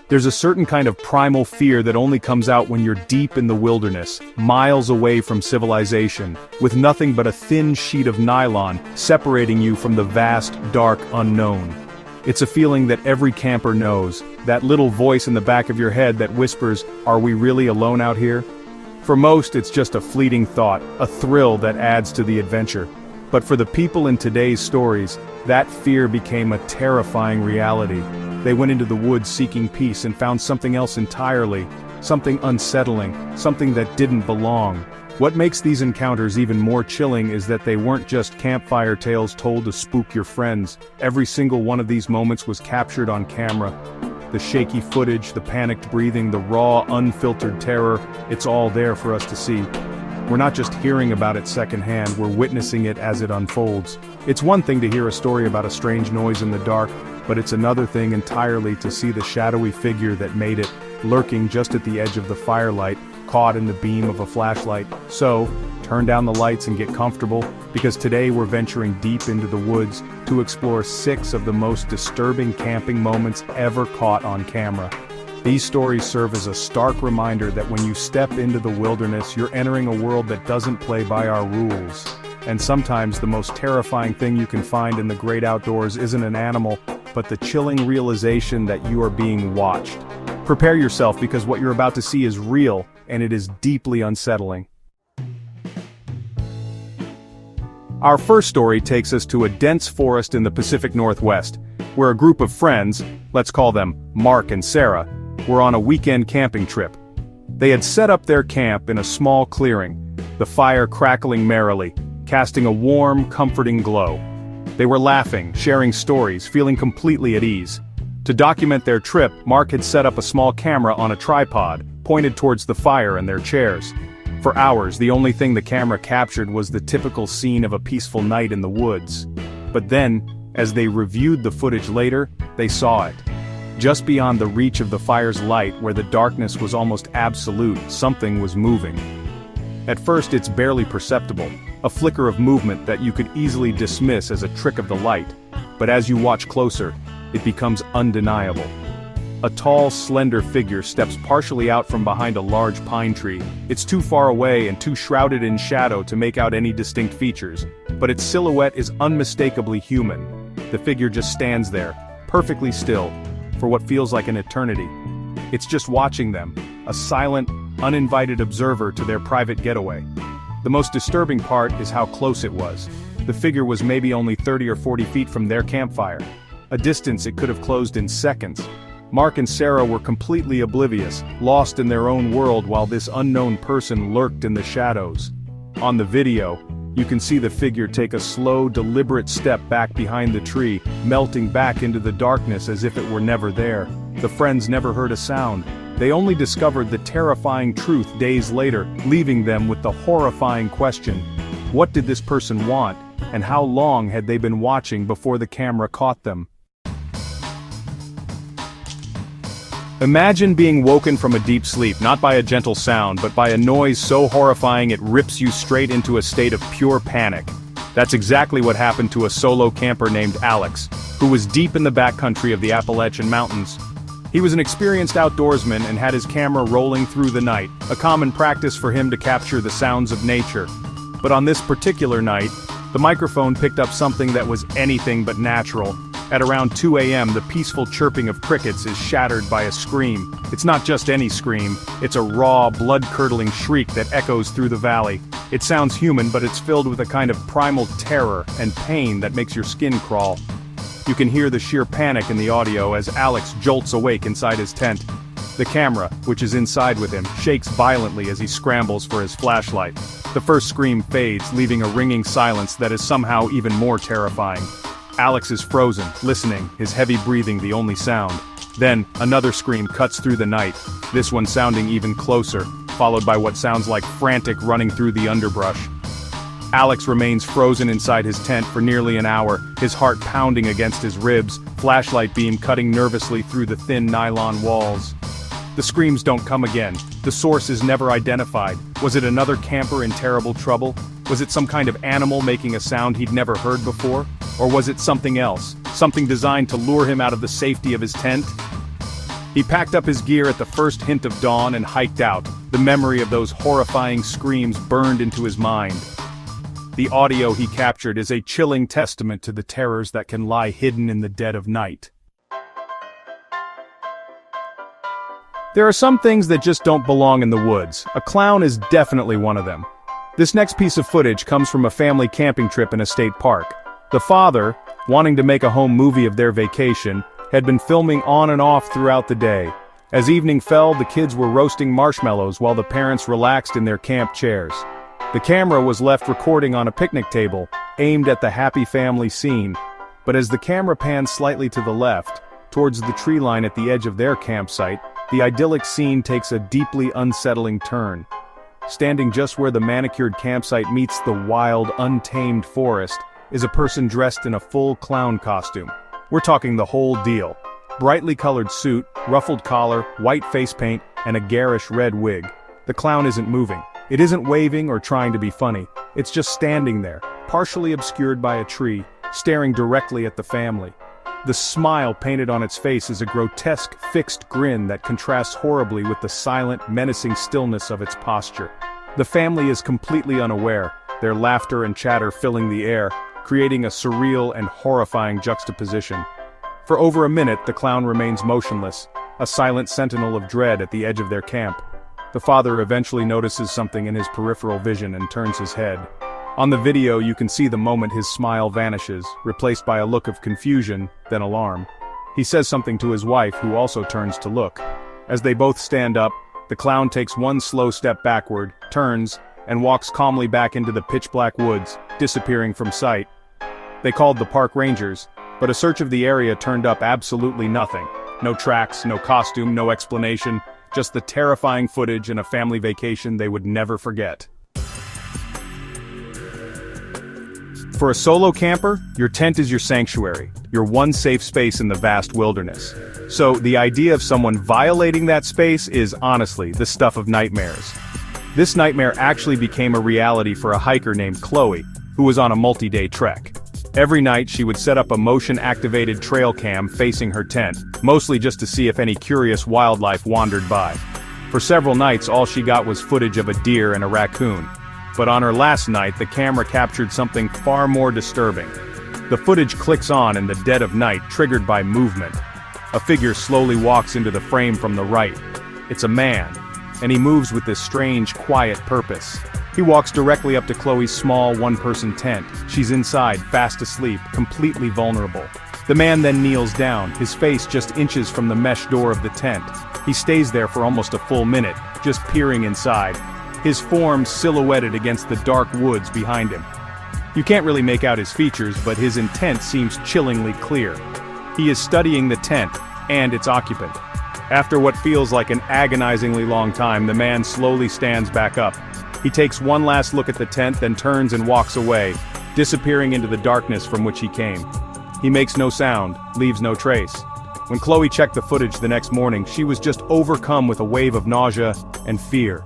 There's a certain kind of primal fear that only comes out when you're deep in the wilderness, miles away from civilization, with nothing but a thin sheet of nylon separating you from the vast, dark unknown. It's a feeling that every camper knows, that little voice in the back of your head that whispers, "Are we really alone out here?" For most, it's just a fleeting thought, a thrill that adds to the adventure. But for the people in today's stories, that fear became a terrifying reality. They went into the woods seeking peace and found something else entirely, something unsettling, something that didn't belong. What makes these encounters even more chilling is that they weren't just campfire tales told to spook your friends. Every single one of these moments was captured on camera. The shaky footage, the panicked breathing, the raw, unfiltered terror, it's all there for us to see. We're not just hearing about it secondhand, we're witnessing it as it unfolds. It's one thing to hear a story about a strange noise in the dark, but it's another thing entirely to see the shadowy figure that made it, lurking just at the edge of the firelight, caught in the beam of a flashlight. So, turn down the lights and get comfortable, because today we're venturing deep into the woods to explore 6 of the most disturbing camping moments ever caught on camera. These stories serve as a stark reminder that when you step into the wilderness, you're entering a world that doesn't play by our rules. And sometimes the most terrifying thing you can find in the great outdoors isn't an animal, but the chilling realization that you are being watched. Prepare yourself, because what you're about to see is real, and it is deeply unsettling. Our first story takes us to a dense forest in the Pacific Northwest, where a group of friends, let's call them Mark and Sarah, were on a weekend camping trip. They had set up their camp in a small clearing, the fire crackling merrily, casting a warm, comforting glow. They were laughing, sharing stories, feeling completely at ease. To document their trip, Mark had set up a small camera on a tripod, pointed towards the fire and their chairs. For hours, the only thing the camera captured was the typical scene of a peaceful night in the woods. But then, as they reviewed the footage later, they saw it. Just beyond the reach of the fire's light, where the darkness was almost absolute, something was moving. At first, it's barely perceptible, a flicker of movement that you could easily dismiss as a trick of the light. But as you watch closer, it becomes undeniable. A tall, slender figure steps partially out from behind a large pine tree. It's too far away and too shrouded in shadow to make out any distinct features, but its silhouette is unmistakably human. The figure just stands there, perfectly still, for what feels like an eternity. It's just watching them, a silent, uninvited observer to their private getaway. The most disturbing part is how close it was. The figure was maybe only 30 or 40 feet from their campfire, a distance it could have closed in seconds. Mark and Sarah were completely oblivious, lost in their own world while this unknown person lurked in the shadows. On the video, you can see the figure take a slow, deliberate step back behind the tree, melting back into the darkness as if it were never there. The friends never heard a sound. They only discovered the terrifying truth days later, leaving them with the horrifying question: what did this person want, and how long had they been watching before the camera caught them? Imagine being woken from a deep sleep, not by a gentle sound, but by a noise so horrifying it rips you straight into a state of pure panic. That's exactly what happened to a solo camper named Alex, who was deep in the backcountry of the Appalachian Mountains. He was an experienced outdoorsman and had his camera rolling through the night, a common practice for him to capture the sounds of nature. But on this particular night, the microphone picked up something that was anything but natural. At around 2 a.m., the peaceful chirping of crickets is shattered by a scream. It's not just any scream, it's a raw, blood-curdling shriek that echoes through the valley. It sounds human, but it's filled with a kind of primal terror and pain that makes your skin crawl. You can hear the sheer panic in the audio as Alex jolts awake inside his tent. The camera, which is inside with him, shakes violently as he scrambles for his flashlight. The first scream fades, leaving a ringing silence that is somehow even more terrifying. Alex is frozen, listening, his heavy breathing the only sound. Then, another scream cuts through the night, this one sounding even closer, followed by what sounds like frantic running through the underbrush. Alex remains frozen inside his tent for nearly an hour, his heart pounding against his ribs, flashlight beam cutting nervously through the thin nylon walls. The screams don't come again. The source is never identified. Was it another camper in terrible trouble? Was it some kind of animal making a sound he'd never heard before? Or was it something else? Something designed to lure him out of the safety of his tent? He packed up his gear at the first hint of dawn and hiked out. The memory of those horrifying screams burned into his mind. The audio he captured is a chilling testament to the terrors that can lie hidden in the dead of night. There are some things that just don't belong in the woods. A clown is definitely one of them. This next piece of footage comes from a family camping trip in a state park. The father, wanting to make a home movie of their vacation, had been filming on and off throughout the day. As evening fell, the kids were roasting marshmallows while the parents relaxed in their camp chairs. The camera was left recording on a picnic table, aimed at the happy family scene. But as the camera panned slightly to the left, towards the tree line at the edge of their campsite, the idyllic scene takes a deeply unsettling turn. Standing just where the manicured campsite meets the wild, untamed forest, is a person dressed in a full clown costume. We're talking the whole deal. Brightly colored suit, ruffled collar, white face paint, and a garish red wig. The clown isn't moving. It isn't waving or trying to be funny. It's just standing there, partially obscured by a tree, staring directly at the family. The smile painted on its face is a grotesque, fixed grin that contrasts horribly with the silent, menacing stillness of its posture. The family is completely unaware, their laughter and chatter filling the air, creating a surreal and horrifying juxtaposition. For over a minute, the clown remains motionless, a silent sentinel of dread at the edge of their camp. The father eventually notices something in his peripheral vision and turns his head. On the video, you can see the moment his smile vanishes, replaced by a look of confusion, then alarm. He says something to his wife, who also turns to look. As they both stand up, the clown takes one slow step backward, turns, and walks calmly back into the pitch-black woods, disappearing from sight. They called the park rangers, but a search of the area turned up absolutely nothing. No tracks, no costume, no explanation, just the terrifying footage and a family vacation they would never forget. For a solo camper, your tent is your sanctuary, your one safe space in the vast wilderness. So, the idea of someone violating that space is honestly the stuff of nightmares. This nightmare actually became a reality for a hiker named Chloe, who was on a multi-day trek. Every night she would set up a motion-activated trail cam facing her tent, mostly just to see if any curious wildlife wandered by. For several nights all she got was footage of a deer and a raccoon. But on her last night the camera captured something far more disturbing. The footage clicks on in the dead of night, triggered by movement. A figure slowly walks into the frame from the right. It's a man, and he moves with this strange, quiet purpose. He walks directly up to Chloe's small one-person tent. She's inside, fast asleep, completely vulnerable. The man then kneels down, his face just inches from the mesh door of the tent. He stays there for almost a full minute, just peering inside, his form silhouetted against the dark woods behind him. You can't really make out his features, but his intent seems chillingly clear. He is studying the tent, and its occupant. After what feels like an agonizingly long time, the man slowly stands back up. He takes one last look at the tent, then turns and walks away, disappearing into the darkness from which he came. He makes no sound, leaves no trace. When Chloe checked the footage the next morning, she was just overcome with a wave of nausea and fear.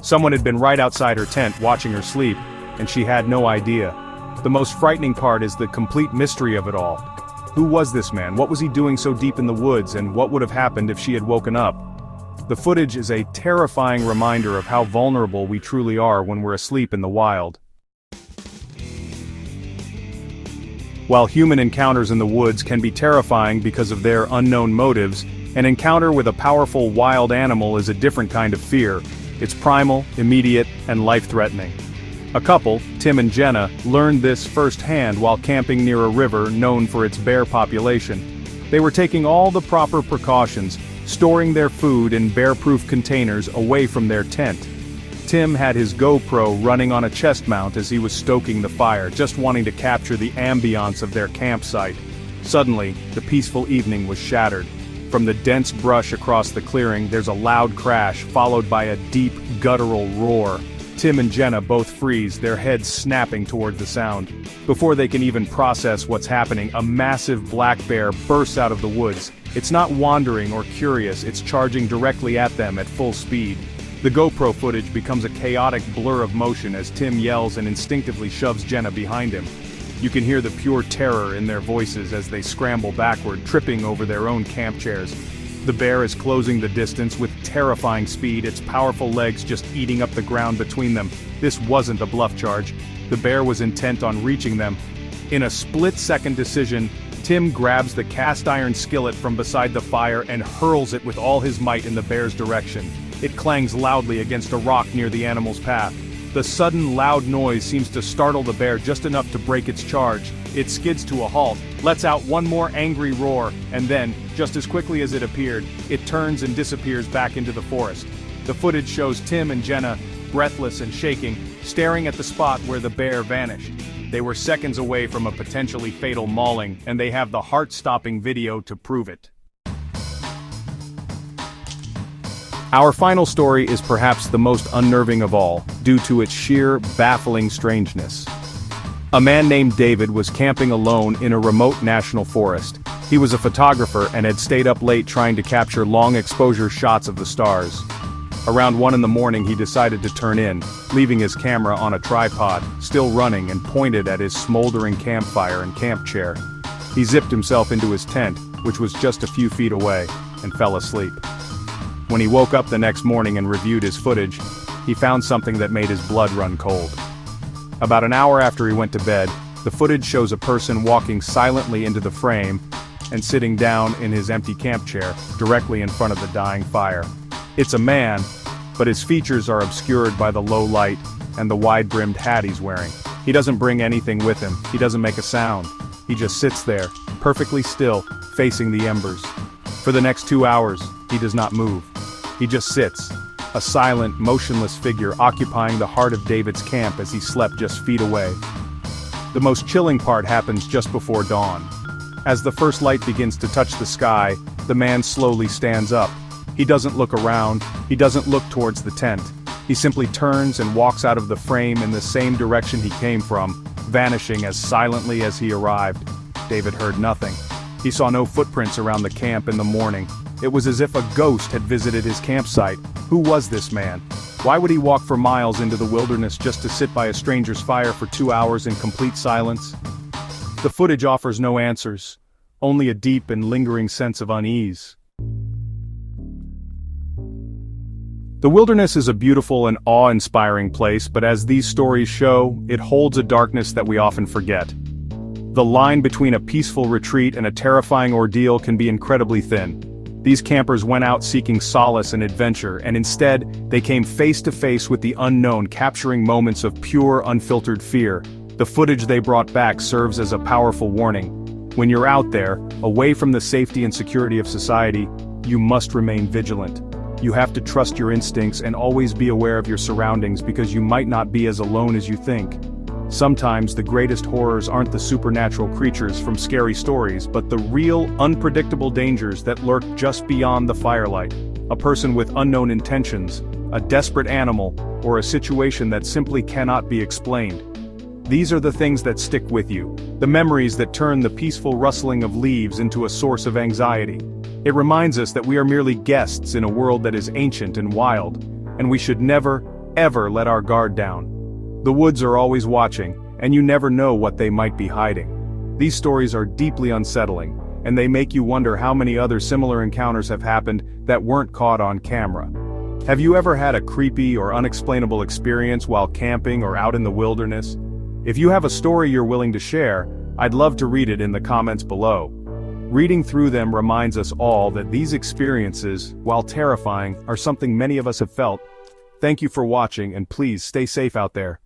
Someone had been right outside her tent watching her sleep, and she had no idea. The most frightening part is the complete mystery of it all. Who was this man? What was he doing so deep in the woods, and what would have happened if she had woken up? The footage is a terrifying reminder of how vulnerable we truly are when we're asleep in the wild. While human encounters in the woods can be terrifying because of their unknown motives, an encounter with a powerful wild animal is a different kind of fear. It's primal, immediate, and life-threatening. A couple, Tim and Jenna, learned this firsthand while camping near a river known for its bear population. They were taking all the proper precautions, storing their food in bear-proof containers away from their tent. Tim had his GoPro running on a chest mount as he was stoking the fire, just wanting to capture the ambiance of their campsite. Suddenly, the peaceful evening was shattered. From the dense brush across the clearing, there's a loud crash, followed by a deep, guttural roar. Tim and Jenna both freeze, their heads snapping toward the sound. Before they can even process what's happening, a massive black bear bursts out of the woods. It's not wandering or curious, it's charging directly at them at full speed. The GoPro footage becomes a chaotic blur of motion as Tim yells and instinctively shoves Jenna behind him. You can hear the pure terror in their voices as they scramble backward, tripping over their own camp chairs. The bear is closing the distance with terrifying speed, its powerful legs just eating up the ground between them. This wasn't a bluff charge. The bear was intent on reaching them. In a split-second decision, Tim grabs the cast-iron skillet from beside the fire and hurls it with all his might in the bear's direction. It clangs loudly against a rock near the animal's path. The sudden loud noise seems to startle the bear just enough to break its charge. It skids to a halt, lets out one more angry roar, and then, just as quickly as it appeared, it turns and disappears back into the forest. The footage shows Tim and Jenna, breathless and shaking, staring at the spot where the bear vanished. They were seconds away from a potentially fatal mauling, and they have the heart-stopping video to prove it. Our final story is perhaps the most unnerving of all, due to its sheer, baffling strangeness. A man named David was camping alone in a remote national forest. He was a photographer and had stayed up late trying to capture long-exposure shots of the stars. Around 1 a.m, he decided to turn in, leaving his camera on a tripod, still running and pointed at his smoldering campfire and camp chair. He zipped himself into his tent, which was just a few feet away, and fell asleep. When he woke up the next morning and reviewed his footage, he found something that made his blood run cold. About an hour after he went to bed, the footage shows a person walking silently into the frame and sitting down in his empty camp chair, directly in front of the dying fire. It's a man, but his features are obscured by the low light and the wide-brimmed hat he's wearing. He doesn't bring anything with him, he doesn't make a sound. He just sits there, perfectly still, facing the embers. For the next 2 hours, he does not move. He just sits, a silent, motionless figure occupying the heart of David's camp as he slept just feet away. The most chilling part happens just before dawn. As the first light begins to touch the sky, the man slowly stands up. He doesn't look around, he doesn't look towards the tent. He simply turns and walks out of the frame in the same direction he came from, vanishing as silently as he arrived. David heard nothing. He saw no footprints around the camp in the morning. It was as if a ghost had visited his campsite. Who was this man? Why would he walk for miles into the wilderness just to sit by a stranger's fire for 2 hours in complete silence? The footage offers no answers, only a deep and lingering sense of unease. The wilderness is a beautiful and awe-inspiring place, but as these stories show, it holds a darkness that we often forget. The line between a peaceful retreat and a terrifying ordeal can be incredibly thin. These campers went out seeking solace and adventure, and instead, they came face to face with the unknown, capturing moments of pure, unfiltered fear. The footage they brought back serves as a powerful warning. When you're out there, away from the safety and security of society, you must remain vigilant. You have to trust your instincts and always be aware of your surroundings because you might not be as alone as you think. Sometimes the greatest horrors aren't the supernatural creatures from scary stories, but the real, unpredictable dangers that lurk just beyond the firelight. A person with unknown intentions, a desperate animal, or a situation that simply cannot be explained. These are the things that stick with you, the memories that turn the peaceful rustling of leaves into a source of anxiety. It reminds us that we are merely guests in a world that is ancient and wild, and we should never, ever let our guard down. The woods are always watching, and you never know what they might be hiding. These stories are deeply unsettling, and they make you wonder how many other similar encounters have happened that weren't caught on camera. Have you ever had a creepy or unexplainable experience while camping or out in the wilderness? If you have a story you're willing to share, I'd love to read it in the comments below. Reading through them reminds us all that these experiences, while terrifying, are something many of us have felt. Thank you for watching, and please stay safe out there.